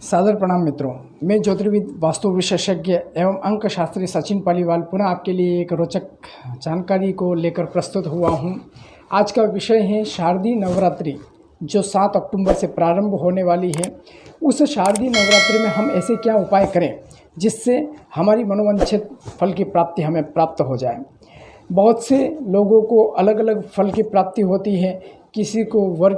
सादर प्रणाम मित्रों, मैं ज्योतिर्विद वास्तु विशेषज्ञ एवं अंक शास्त्री सचिन पालीवाल पुनः आपके लिए एक रोचक जानकारी को लेकर प्रस्तुत हुआ हूं। आज का विषय है शारदीय नवरात्रि जो 7 अक्टूबर से प्रारंभ होने वाली है। उस शारदीय नवरात्रि में हम ऐसे क्या उपाय करें जिससे हमारी मनोवांछित फल की प्राप्ति हमें प्राप्त हो जाए। बहुत से लोगों को अलग अलग फल की प्राप्ति होती है। किसी को वर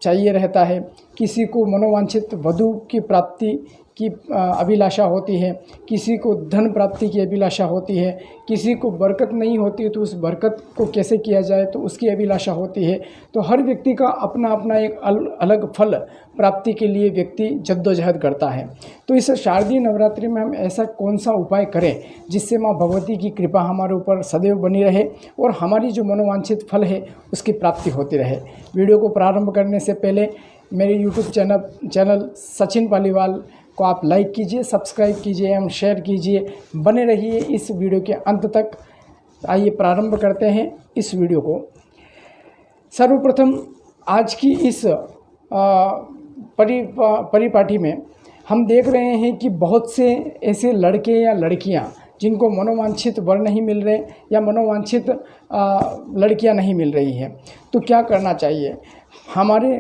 चाहिए रहता है, किसी को मनोवांछित वधु की प्राप्ति की अभिलाषा होती है, किसी को धन प्राप्ति की अभिलाषा होती है, किसी को बरकत नहीं होती तो उस बरकत को कैसे किया जाए तो उसकी अभिलाषा होती है। तो हर व्यक्ति का अपना अपना एक अलग फल प्राप्ति के लिए व्यक्ति जद्दोजहद करता है। तो इस शारदीय नवरात्रि में हम ऐसा कौन सा उपाय करें जिससे माँ भगवती की कृपा हमारे ऊपर सदैव बनी रहे और हमारी जो मनोवांछित फल है उसकी प्राप्ति होती रहे। वीडियो को प्रारंभ करने से पहले मेरे यूट्यूब चैनल सचिन पालीवाल को आप लाइक कीजिए, सब्सक्राइब कीजिए एवं शेयर कीजिए। बने रहिए इस वीडियो के अंत तक। आइए प्रारंभ करते हैं इस वीडियो को। सर्वप्रथम आज की इस परिपाटी में हम देख रहे हैं कि बहुत से ऐसे लड़के या लड़कियां जिनको मनोवांछित वर नहीं मिल रहे या मनोवांछित लड़कियां नहीं मिल रही हैं। तो क्या करना चाहिए? हमारे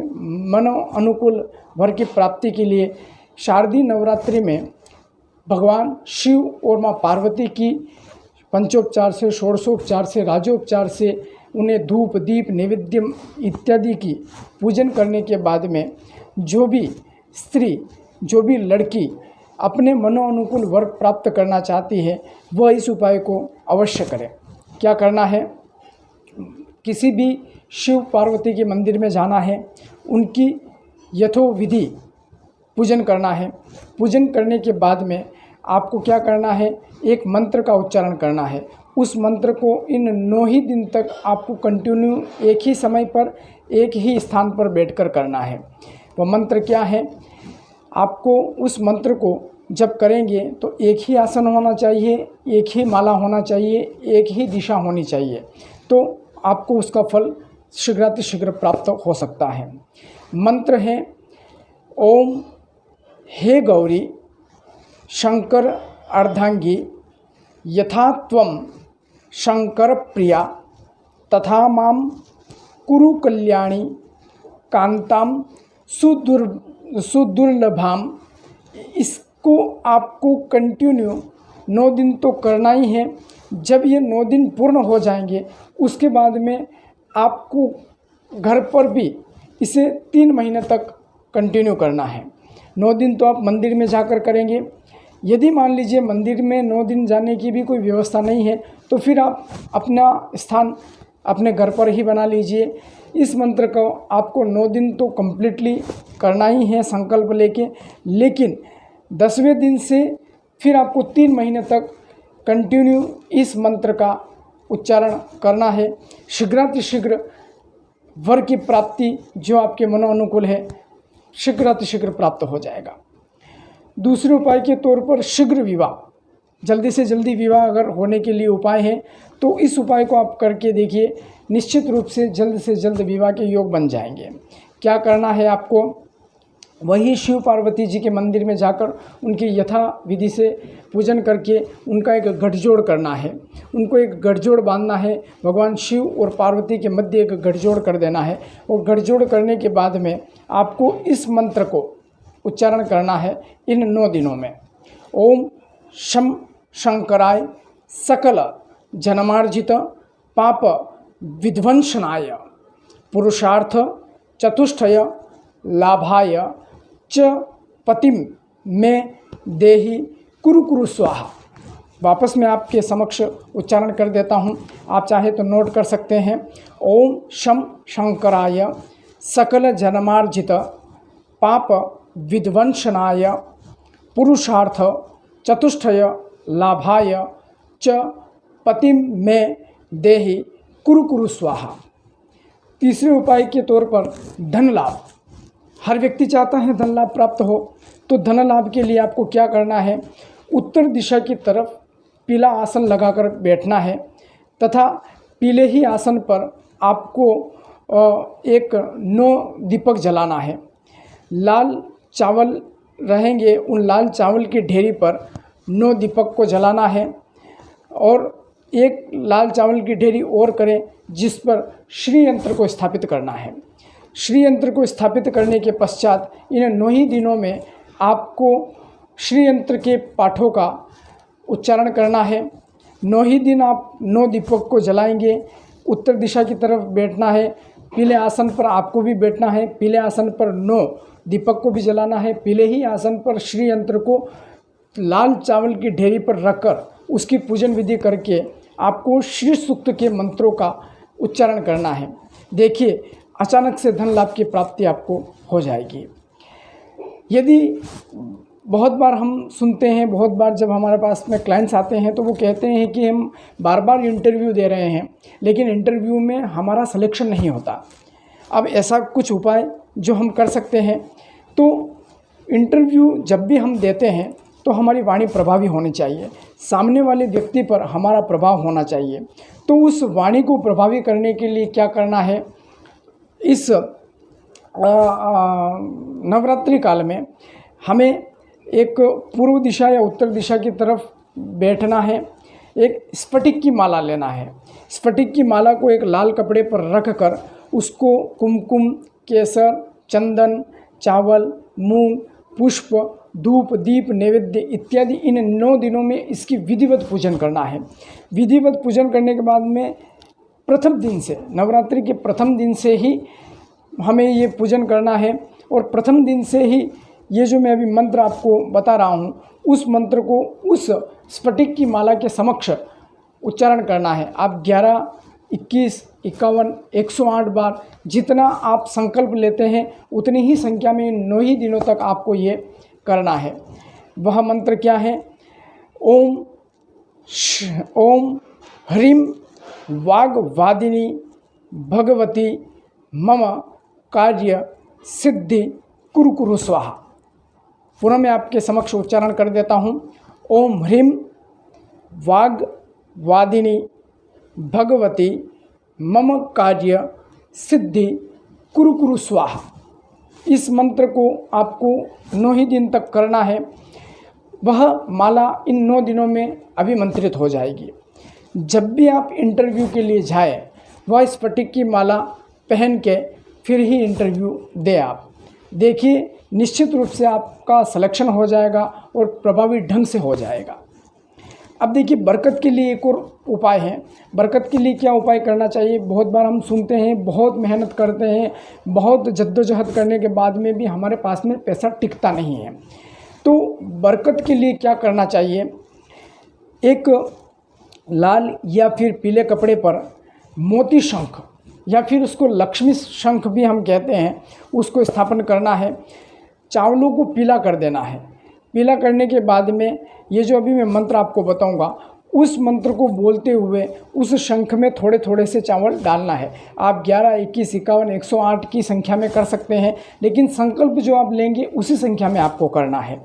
मनो अनुकूल वर की प्राप्ति के लिए शारदीय नवरात्रि में भगवान शिव और माँ पार्वती की पंचोपचार से, षोडशोपचार से, राजोपचार से उन्हें धूप दीप नैवेद्य इत्यादि की पूजन करने के बाद में जो भी स्त्री, जो भी लड़की अपने मनो अनुकूल वर प्राप्त करना चाहती है वह इस उपाय को अवश्य करे। क्या करना है? किसी भी शिव पार्वती के मंदिर में जाना है, उनकी यथोविधि पूजन करना है। पूजन करने के बाद में आपको क्या करना है? एक मंत्र का उच्चारण करना है। उस मंत्र को इन 9 ही दिन तक आपको कंटिन्यू एक ही समय पर एक ही स्थान पर बैठकर करना है। वह मंत्र क्या है? आपको उस मंत्र को जब करेंगे तो एक ही आसन होना चाहिए, एक ही माला होना चाहिए, एक ही दिशा होनी चाहिए। तो आपको उसका फल शीघ्रातिशीघ्र प्राप्त हो सकता है। मंत्र है ओम हे गौरी शंकर अर्धांगी यथा त्वं शंकर प्रिया तथा माम कुरु कल्याणी कांताम सुदुर्लभाम। इसको आपको कंटिन्यू 9 दिन तो करना ही है। जब ये 9 दिन पूर्ण हो जाएंगे उसके बाद में आपको घर पर भी इसे 3 महीने तक कंटिन्यू करना है। 9 दिन तो आप मंदिर में जाकर करेंगे। यदि मान लीजिए मंदिर में 9 दिन जाने की भी कोई व्यवस्था नहीं है तो फिर आप अपना स्थान अपने घर पर ही बना लीजिए। इस मंत्र को आपको 9 दिन तो कम्प्लीटली करना ही है संकल्प लेके, लेकिन 10वें दिन से फिर आपको 3 महीने तक कंटिन्यू इस मंत्र का उच्चारण करना है। शीघ्रातिशीघ्र वर की प्राप्ति जो आपके मनोनुकूल है शीघ्रातिशीघ्र प्राप्त हो जाएगा। दूसरे उपाय के तौर पर शीघ्र विवाह, जल्दी से जल्दी विवाह अगर होने के लिए उपाय है तो इस उपाय को आप करके देखिए, निश्चित रूप से जल्द विवाह के योग बन जाएंगे। क्या करना है आपको? वही शिव पार्वती जी के मंदिर में जाकर उनकी यथा विधि से पूजन करके उनका एक गठजोड़ करना है। उनको एक गठजोड़ बांधना है। भगवान शिव और पार्वती के मध्य एक गठजोड़ कर देना है और गठजोड़ करने के बाद में आपको इस मंत्र को उच्चारण करना है इन 9 दिनों में। ओम शम शंकराय सकल जन्मार्जित पाप विध्वंसनाय पुरुषार्थ चतुष्टय लाभाय च पतिम में देहि कुरु कुरु स्वाहा। वापस मैं आपके समक्ष उच्चारण कर देता हूँ, आप चाहे तो नोट कर सकते हैं। ओम शम शंकराय सकल जन्मार्जित पाप विध्वंसनाय पुरुषार्थ चतुष्टय लाभाय च पतिम में देहि कुरु कुरु स्वाहा। तीसरे उपाय के तौर पर धन लाभ। हर व्यक्ति चाहता है धन लाभ प्राप्त हो, तो धन लाभ के लिए आपको क्या करना है? उत्तर दिशा की तरफ पीला आसन लगाकर बैठना है तथा पीले ही आसन पर आपको एक 9 दीपक जलाना है। लाल चावल रहेंगे उन लाल चावल की ढेरी पर 9 दीपक को जलाना है और एक लाल चावल की ढेरी और करें जिस पर श्री यंत्र को स्थापित करना है। श्री यंत्र को स्थापित करने के पश्चात इन 9 ही दिनों में आपको श्री यंत्र के पाठों का उच्चारण करना है। 9 ही दिन आप 9 दीपक को जलाएंगे। उत्तर दिशा की तरफ बैठना है। पीले आसन पर आपको भी बैठना है। पीले आसन पर 9 दीपक को भी जलाना है। पीले ही आसन पर श्री यंत्र को लाल चावल की ढेरी पर रखकर उसकी पूजन विधि करके आपको श्री सूक्त के मंत्रों का उच्चारण करना है। देखिए, अचानक से धन लाभ की प्राप्ति आपको हो जाएगी। यदि बहुत बार हम सुनते हैं, बहुत बार जब हमारे पास में क्लाइंट्स आते हैं तो वो कहते हैं कि हम बार बार इंटरव्यू दे रहे हैं लेकिन इंटरव्यू में हमारा सिलेक्शन नहीं होता। अब ऐसा कुछ उपाय जो हम कर सकते हैं, तो इंटरव्यू जब भी हम देते हैं तो हमारी वाणी प्रभावी होनी चाहिए, सामने वाले व्यक्ति पर हमारा प्रभाव होना चाहिए। तो उस वाणी को प्रभावी करने के लिए क्या करना है, इस नवरात्रि काल में हमें एक पूर्व दिशा या उत्तर दिशा की तरफ बैठना है। एक स्फटिक की माला लेना है। स्फटिक की माला को एक लाल कपड़े पर रख कर उसको कुमकुम, केसर, चंदन, चावल, मूंग, पुष्प, धूप, दीप, नैवेद्य इत्यादि इन 9 दिनों में इसकी विधिवत पूजन करना है। विधिवत पूजन करने के बाद में प्रथम दिन से, नवरात्रि के प्रथम दिन से ही हमें ये पूजन करना है और प्रथम दिन से ही ये जो मैं अभी मंत्र आपको बता रहा हूँ उस मंत्र को उस स्फटिक की माला के समक्ष उच्चारण करना है। आप 11, 21, 51, 108 बार जितना आप संकल्प लेते हैं उतनी ही संख्या में 9 ही दिनों तक आपको ये करना है। वह मंत्र क्या है? ओम ह्रीं वाग्वादिनी भगवती मम कार्य सिद्धि कुरु कुरु स्वाहा। पुनः मैं आपके समक्ष उच्चारण कर देता हूँ। ओम ह्रीं वाग्वादिनी भगवती मम कार्य सिद्धि कुरु कुरु स्वाहा। इस मंत्र को आपको 9 ही दिन तक करना है। वह माला इन 9 दिनों में अभिमंत्रित हो जाएगी। जब भी आप इंटरव्यू के लिए जाएं, वह स्फटिक की माला पहन के फिर ही इंटरव्यू दें। आप देखिए, निश्चित रूप से आपका सिलेक्शन हो जाएगा और प्रभावी ढंग से हो जाएगा। अब देखिए, बरकत के लिए एक और उपाय है। बरकत के लिए क्या उपाय करना चाहिए? बहुत बार हम सुनते हैं, बहुत मेहनत करते हैं, बहुत जद्दोजहद करने के बाद में भी हमारे पास में पैसा टिकता नहीं है। तो बरकत के लिए क्या करना चाहिए? एक लाल या फिर पीले कपड़े पर मोती शंख या फिर उसको लक्ष्मी शंख भी हम कहते हैं, उसको स्थापन करना है। चावलों को पीला कर देना है। पीला करने के बाद में ये जो अभी मैं मंत्र आपको बताऊंगा, उस मंत्र को बोलते हुए उस शंख में थोड़े थोड़े से चावल डालना है। आप 11, 21, 51, 108 की संख्या में कर सकते हैं, लेकिन संकल्प जो आप लेंगे उसी संख्या में आपको करना है।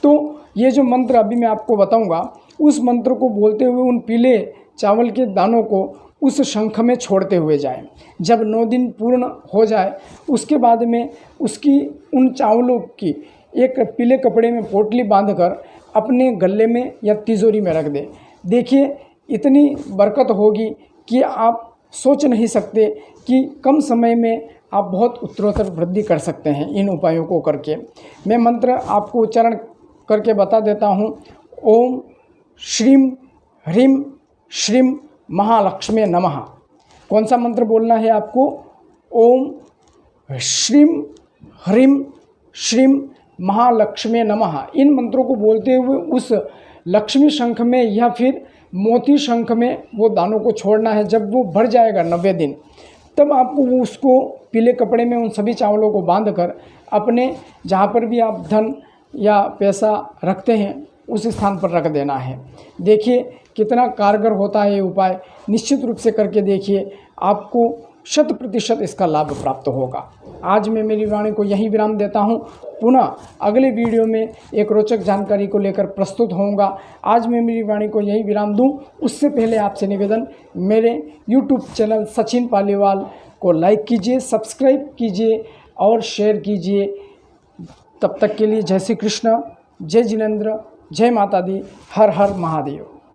तो ये जो मंत्र अभी मैं आपको बताऊंगा, उस मंत्र को बोलते हुए उन पीले चावल के दानों को उस शंख में छोड़ते हुए जाएं। जब 9 दिन पूर्ण हो जाए उसके बाद में उसकी उन चावलों की एक पीले कपड़े में पोटली बांधकर अपने गले में या तिजोरी में रख दें। देखिए, इतनी बरकत होगी कि आप सोच नहीं सकते कि कम समय में आप बहुत उत्तरोत्तर वृद्धि कर सकते हैं इन उपायों को करके। मैं मंत्र आपको उच्चारण करके बता देता हूँ। ओम श्रीं ह्रीं श्रीं महालक्ष्मी नमः। कौन सा मंत्र बोलना है आपको? ओम श्रीं ह्रीं श्रीं महालक्ष्मी नमः। इन मंत्रों को बोलते हुए उस लक्ष्मी शंख में या फिर मोती शंख में वो दानों को छोड़ना है। जब वो भर जाएगा 90 दिन, तब आपको वो उसको पीले कपड़े में उन सभी चावलों को बांधकर अपने जहाँ पर भी आप धन या पैसा रखते हैं उस स्थान पर रख देना है। देखिए कितना कारगर होता है ये उपाय। निश्चित रूप से करके देखिए, आपको 100% इसका लाभ प्राप्त होगा। आज मैं मेरी वाणी को यहीं विराम देता हूँ। पुनः अगले वीडियो में एक रोचक जानकारी को लेकर प्रस्तुत होऊंगा। आज मैं मेरी वाणी को यहीं विराम दूं, उससे पहले आपसे निवेदन, मेरे YouTube चैनल सचिन पालीवाल को लाइक कीजिए, सब्सक्राइब कीजिए और शेयर कीजिए। तब तक के लिए जय श्री कृष्ण, जय जिनेंद्र, जय माता दी, हर हर महादेव।